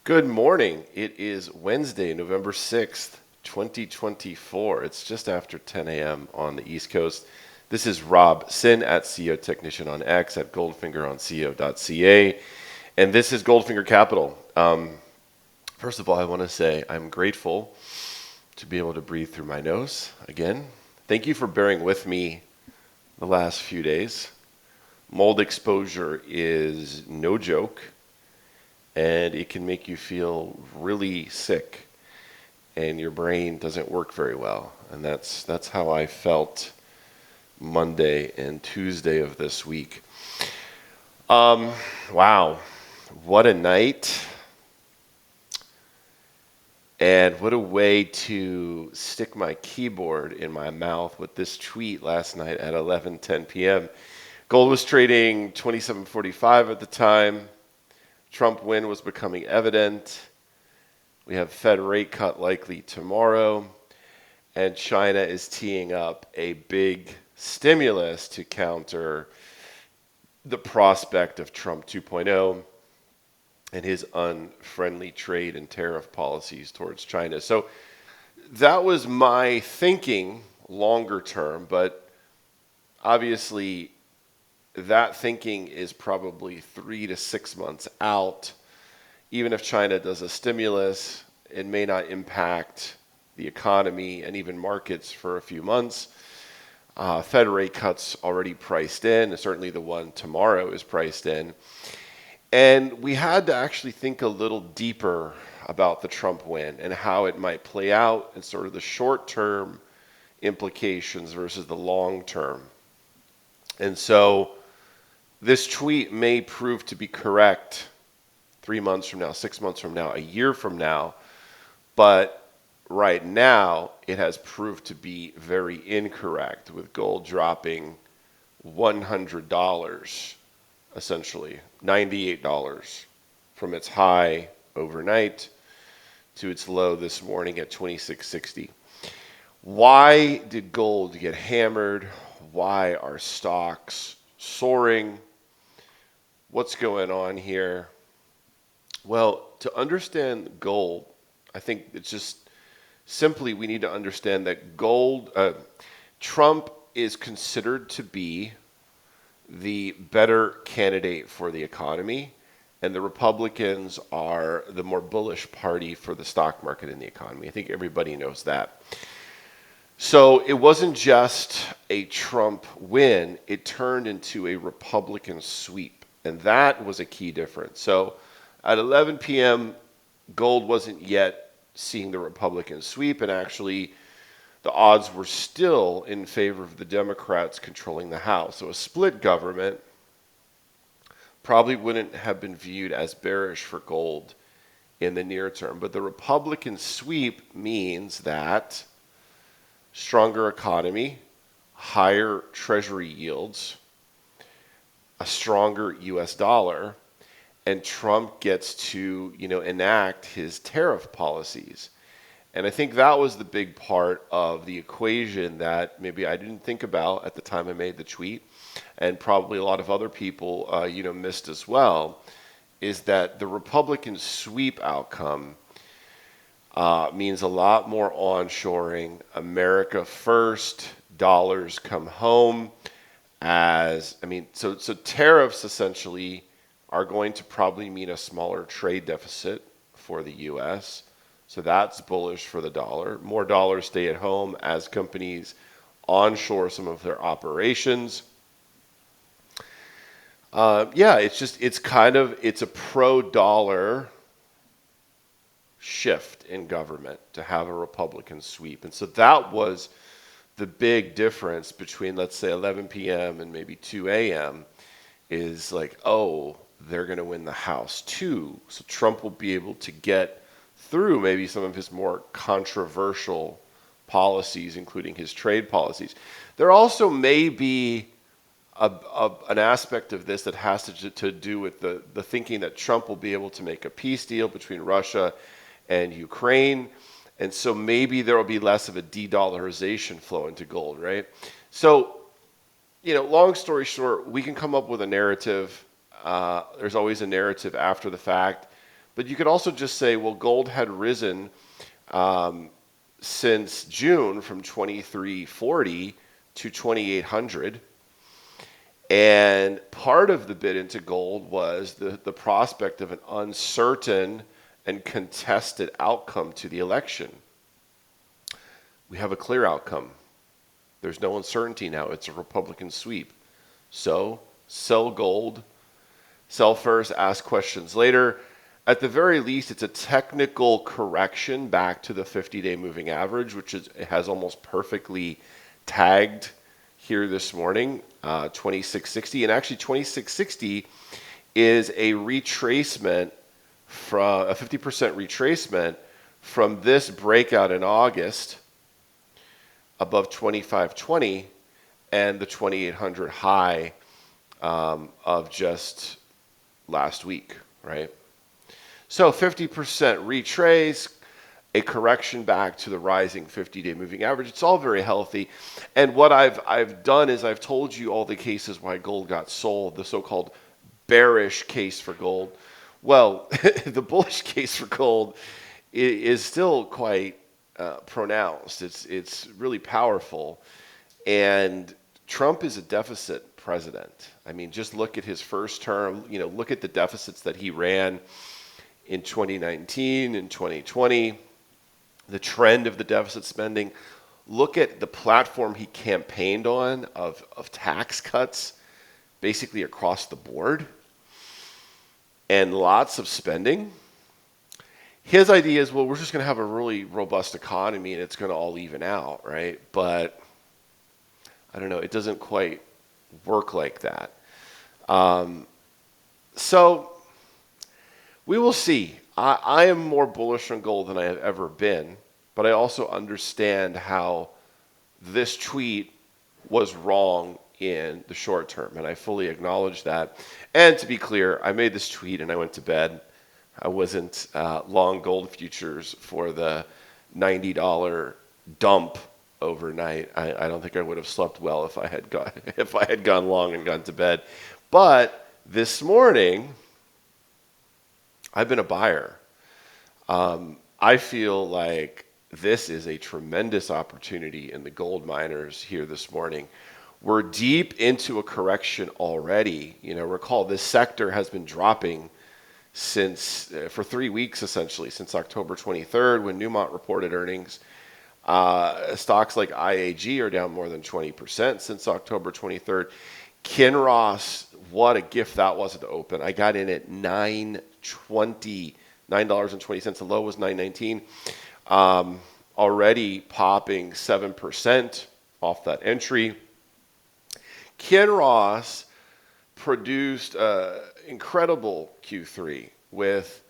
Good morning. It is Wednesday, November 6th, 2024. It's just after 10 a.m. on the East Coast. This is Rob Sin at CEO Technician on X, at Goldfinger on CEO.ca, and this is Goldfinger Capital. First of all, I want to say I'm grateful to be able to breathe through my nose again. Thank you for bearing with me the last few days. Mold exposure is no joke, and it can make you feel really sick, and your brain doesn't work very well. And that's how I felt Monday and Tuesday of this week. Wow, what a night, and what a way to stick my keyboard in my mouth with this tweet last night at 11:10 p.m. Gold was trading 27.45 at the time. Trump win was becoming evident. We have Fed rate cut likely tomorrow, and China is teeing up a big stimulus to counter the prospect of Trump 2.0 and his unfriendly trade and tariff policies towards China. So that was my thinking longer term, but obviously that thinking is probably 3 to 6 months out. Even if China does a stimulus, it may not impact the economy and even markets for a few months. Fed rate cuts already priced in, and certainly the one tomorrow is priced in. And we had to actually think a little deeper about the Trump win and how it might play out and sort of the short-term implications versus the long-term. And so this tweet may prove to be correct 3 months from now, 6 months from now, a year from now, but right now it has proved to be very incorrect, with gold dropping $100, essentially $98 from its high overnight to its low this morning at 26.60. Why did gold get hammered? Why are stocks soaring? What's going on here? Well, to understand gold, I think it's just simply we need to understand that Trump is considered to be the better candidate for the economy, and the Republicans are the more bullish party for the stock market and the economy. I think everybody knows that. So it wasn't just a Trump win, it turned into a Republican sweep. And that was a key difference. So at 11 p.m., gold wasn't yet seeing the Republican sweep, and actually the odds were still in favor of the Democrats controlling the House. So a split government probably wouldn't have been viewed as bearish for gold in the near term. But the Republican sweep means that stronger economy, higher treasury yields, a stronger U.S. dollar, and Trump gets to, enact his tariff policies. And I think that was the big part of the equation that maybe I didn't think about at the time I made the tweet, and probably a lot of other people, missed as well, is that the Republican sweep outcome means a lot more onshoring, America first, dollars come home. So tariffs essentially are going to probably mean a smaller trade deficit for the U.S., so that's bullish for the dollar. More dollars stay at home as companies onshore some of their operations. It's a pro-dollar shift in government to have a Republican sweep. And so that was the big difference between, let's say, 11 p.m. and maybe 2 a.m. is like, oh, they're going to win the House too. So Trump will be able to get through maybe some of his more controversial policies, including his trade policies. There also may be an aspect of this that has to do with the thinking that Trump will be able to make a peace deal between Russia and Ukraine. And so maybe there will be less of a de-dollarization flow into gold, right? So, long story short, we can come up with a narrative. There's always a narrative after the fact. But you could also just say, well, gold had risen since June from 2340 to 2800. And part of the bid into gold was the prospect of an uncertain and contested outcome to the election. We have a clear outcome. There's no uncertainty now. It's a Republican sweep. So sell gold, sell first, ask questions later. At the very least, it's a technical correction back to the 50-day moving average, which it has almost perfectly tagged here this morning, 2660. And actually 2660 is a retracement from a 50% retracement from this breakout in August above 2520 and the 2800 high of just last week, right? So 50% retrace, a correction back to the rising 50-day moving average. It's all very healthy. And what I've done is I've told you all the cases why gold got sold, the so-called bearish case for gold. Well, the bullish case for gold is still quite pronounced. It's really powerful. And Trump is a deficit president. I mean, just look at his first term, look at the deficits that he ran in 2019 and 2020, the trend of the deficit spending. Look at the platform he campaigned on of tax cuts basically across the board and lots of spending. His idea is, well, we're just going to have a really robust economy and it's going to all even out, right? But I don't know, it doesn't quite work like that. So we will see. I am more bullish on gold than I have ever been, but I also understand how this tweet was wrong in the short term, and I fully acknowledge that. And to be clear, I made this tweet and I went to bed. I wasn't long gold futures for the $90 dump overnight. I don't think I would have slept well if I had gone long and gone to bed. But this morning, I've been a buyer. I feel like this is a tremendous opportunity in the gold miners here this morning. We're deep into a correction already. Recall this sector has been dropping for 3 weeks essentially, since October 23rd when Newmont reported earnings. Stocks like IAG are down more than 20% since October 23rd. Kinross, what a gift that was at the open. I got in at $9.20. The low was $9.19. Already popping 7% off that entry. Kinross produced incredible Q3 with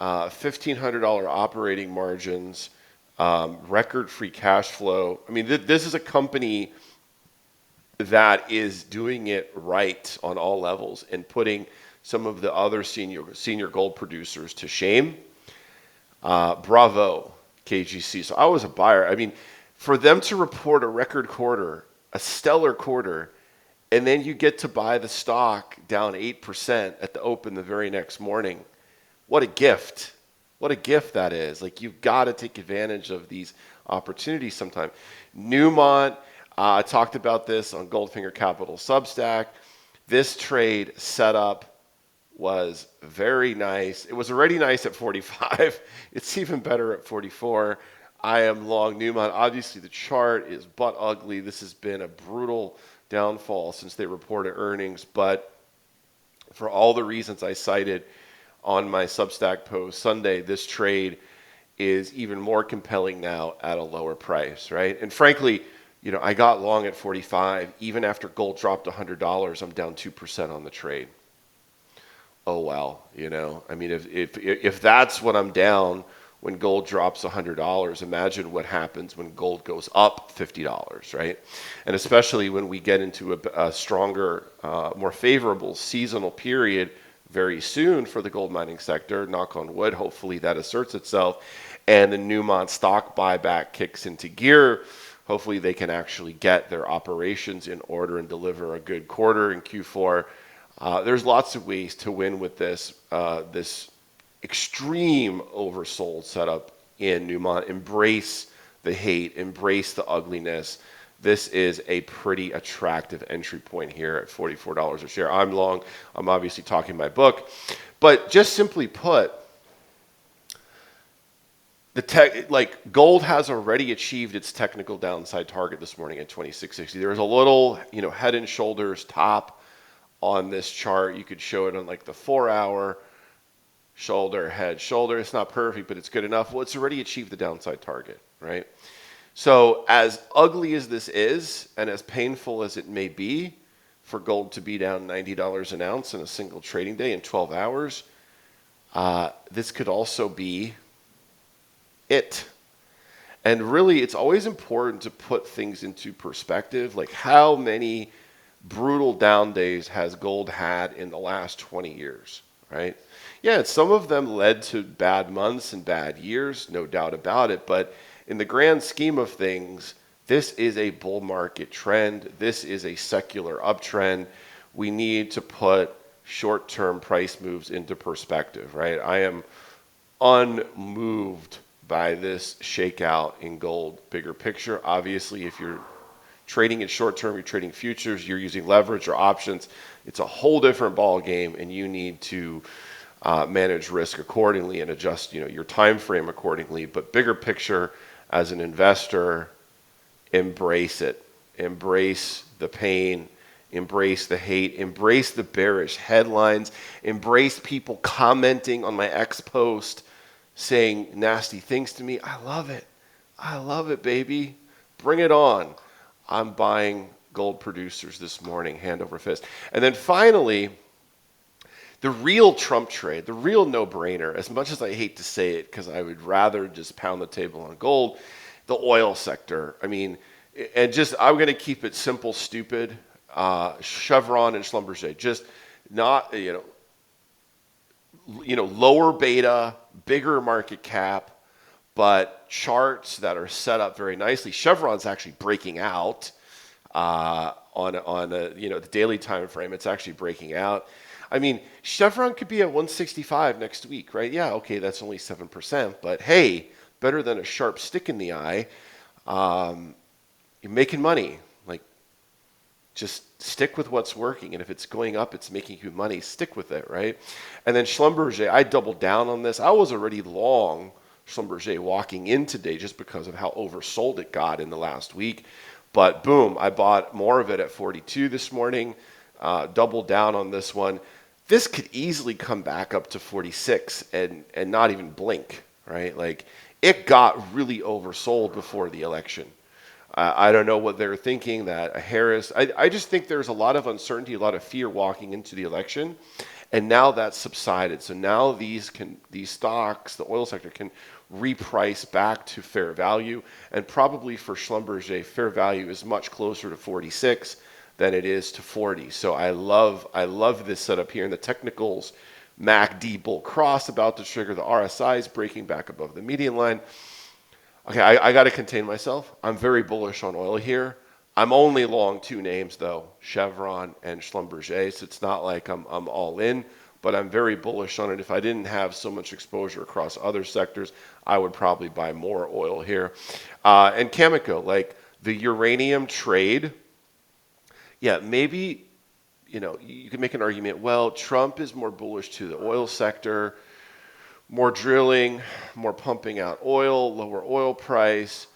$1,500 operating margins, record free cash flow. I mean, this is a company that is doing it right on all levels and putting some of the other senior gold producers to shame. Bravo, KGC. So I was a buyer. I mean, for them to report a record quarter, a stellar quarter, and then you get to buy the stock down 8% at the open the very next morning. What a gift. What a gift that is. Like, you've got to take advantage of these opportunities sometime. Newmont, I talked about this on Goldfinger Capital Substack. This trade setup was very nice. It was already nice at 45. It's even better at 44. I am long Newmont. Obviously, the chart is butt ugly. This has been a brutal downfall since they reported earnings, but for all the reasons I cited on my Substack post Sunday, this trade is even more compelling now at a lower price, right? And frankly, I got long at 45. Even after gold dropped $100, I'm down 2% on the trade. Oh, wow. I mean, if that's what I'm down when gold drops $100, imagine what happens when gold goes up $50, right? And especially when we get into a stronger, more favorable seasonal period very soon for the gold mining sector, knock on wood, hopefully that asserts itself, and the Newmont stock buyback kicks into gear. Hopefully they can actually get their operations in order and deliver a good quarter in Q4. There's lots of ways to win with this extreme oversold setup in Newmont. Embrace the hate, embrace the ugliness. This is a pretty attractive entry point here at $44 a share. I'm long. I'm obviously talking my book. But just simply put, gold has already achieved its technical downside target this morning at 2660. There was a little, head and shoulders top on this chart. You could show it on like the 4-hour shoulder, head, shoulder. It's not perfect, but it's good enough. Well, it's already achieved the downside target, right? So as ugly as this is, and as painful as it may be for gold to be down $90 an ounce in a single trading day in 12 hours, this could also be it. And really, it's always important to put things into perspective. Like, how many brutal down days has gold had in the last 20 years, right? Yeah, some of them led to bad months and bad years, no doubt about it. But in the grand scheme of things, this is a bull market trend. This is a secular uptrend. We need to put short-term price moves into perspective, right? I am unmoved by this shakeout in gold. Bigger picture, obviously, if you're trading in short term, you're trading futures, you're using leverage or options, it's a whole different ball game, and you need to manage risk accordingly and adjust your time frame accordingly. But bigger picture, as an investor, embrace it. Embrace the pain, embrace the hate, embrace the bearish headlines, embrace people commenting on my X post saying nasty things to me. I love it. I love it, baby. Bring it on. I'm buying gold producers this morning, hand over fist. And then finally, the real Trump trade, the real no-brainer, as much as I hate to say it because I would rather just pound the table on gold, the oil sector. I mean, and just, I'm going to keep it simple, stupid. Chevron and Schlumberger, just not, lower beta, bigger market cap, but charts that are set up very nicely. Chevron's actually breaking out on the daily time frame. It's actually breaking out. I mean, Chevron could be at 165 next week, right? Yeah, okay, that's only 7%, but hey, better than a sharp stick in the eye. You're making money. Like, just stick with what's working. And if it's going up, it's making you money, stick with it, right? And then Schlumberger, I doubled down on this. I was already long Schlumberger walking in today just because of how oversold it got in the last week. But boom, I bought more of it at 42 this morning, doubled down on this one. This could easily come back up to 46 and not even blink, right? Like, it got really oversold before the election. I don't know what they're thinking, that Harris, I just think there's a lot of uncertainty, a lot of fear walking into the election. And now that's subsided. So now these stocks, the oil sector, can reprice back to fair value. And probably for Schlumberger, fair value is much closer to 46 than it is to 40. So I love this setup here. And the technicals, MACD bull cross about to trigger, the RSI is breaking back above the median line. Okay, I got to contain myself. I'm very bullish on oil here. I'm only long two names, though, Chevron and Schlumberger. So it's not like I'm all in, but I'm very bullish on it. If I didn't have so much exposure across other sectors, I would probably buy more oil here. And Cameco, like the uranium trade, yeah, maybe, you can make an argument, well, Trump is more bullish to the oil sector, more drilling, more pumping out oil, lower oil price.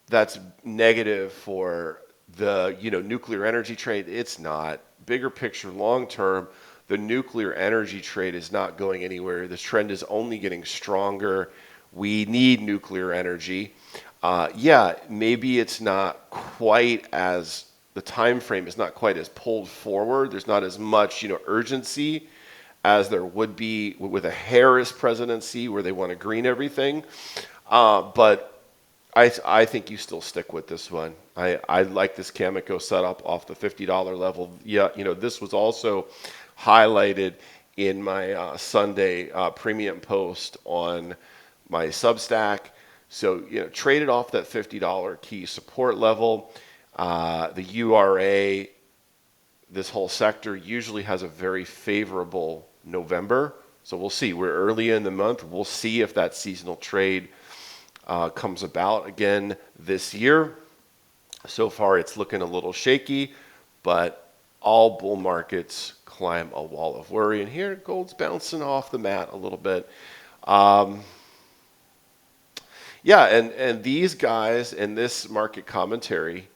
That's negative for the nuclear energy trade. It's not. Bigger picture, long term, the nuclear energy trade is not going anywhere. This trend is only getting stronger. We need nuclear energy. Maybe it's not quite as, the time frame is not quite as pulled forward. There's not as much urgency as there would be with a Harris presidency where they want to green everything. But I think you still stick with this one. I like this Cameco setup off the $50 level. Yeah, this was also highlighted in my Sunday premium post on my Substack. So, traded off that $50 key support level. The URA, this whole sector usually has a very favorable November So we'll see. We're early in the month. We'll see if that seasonal trade comes about again this year. So far, it's looking a little shaky, but all bull markets climb a wall of worry. And here, gold's bouncing off the mat a little bit. Yeah, and these guys in this market commentary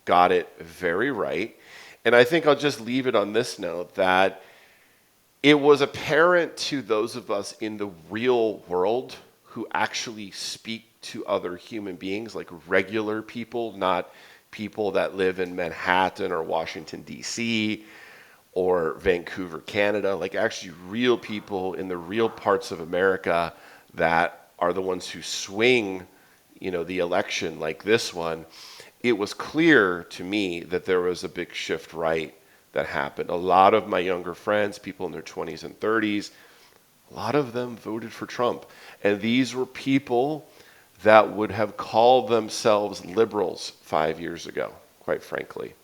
got it very right. And I think I'll just leave it on this note that it was apparent to those of us in the real world who actually speak to other human beings, like regular people, not people that live in Manhattan or Washington, D.C., or Vancouver, Canada, like actually real people in the real parts of America that are the ones who swing, the election like this one. It was clear to me that there was a big shift right that happened. A lot of my younger friends, people in their 20s and 30s, a lot of them voted for Trump. And these were people that would have called themselves liberals 5 years ago, quite frankly.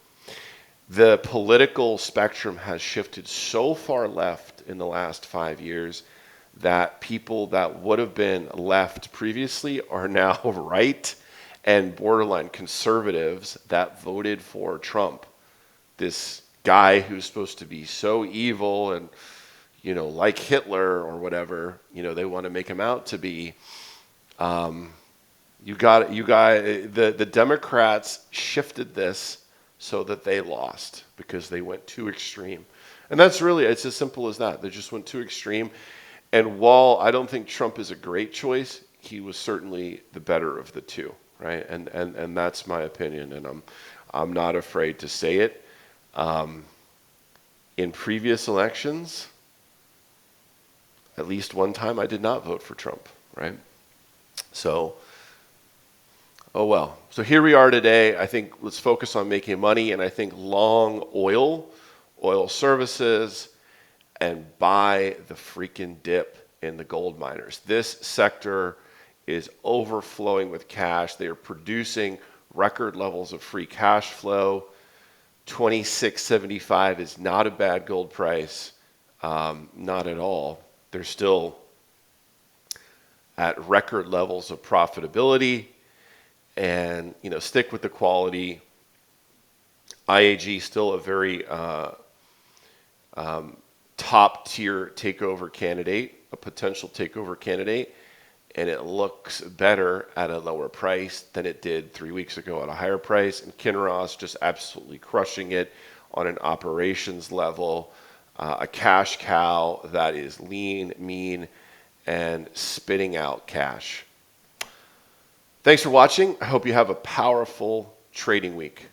The political spectrum has shifted so far left in the last 5 years that people that would have been left previously are now right, and borderline conservatives that voted for Trump. This guy who's supposed to be so evil and, like Hitler or whatever, they want to make him out to be. The Democrats shifted this so that they lost because they went too extreme. And it's as simple as that. They just went too extreme. And while I don't think Trump is a great choice, he was certainly the better of the two, right? And that's my opinion, and I'm not afraid to say it. In previous elections, at least one time I did not vote for Trump, right? So, oh well. So here we are today. I think let's focus on making money, and I think long oil services, and buy the freaking dip in the gold miners. This sector is overflowing with cash. They are producing record levels of free cash flow. 26.75 is not a bad gold price, not at all. They're still at record levels of profitability, and stick with the quality. IAG still a very top tier takeover candidate, a potential takeover candidate, and it looks better at a lower price than it did 3 weeks ago at a higher price. And Kinross just absolutely crushing it on an operations level, a cash cow that is lean, mean, and spitting out cash. Thanks for watching. I hope you have a powerful trading week.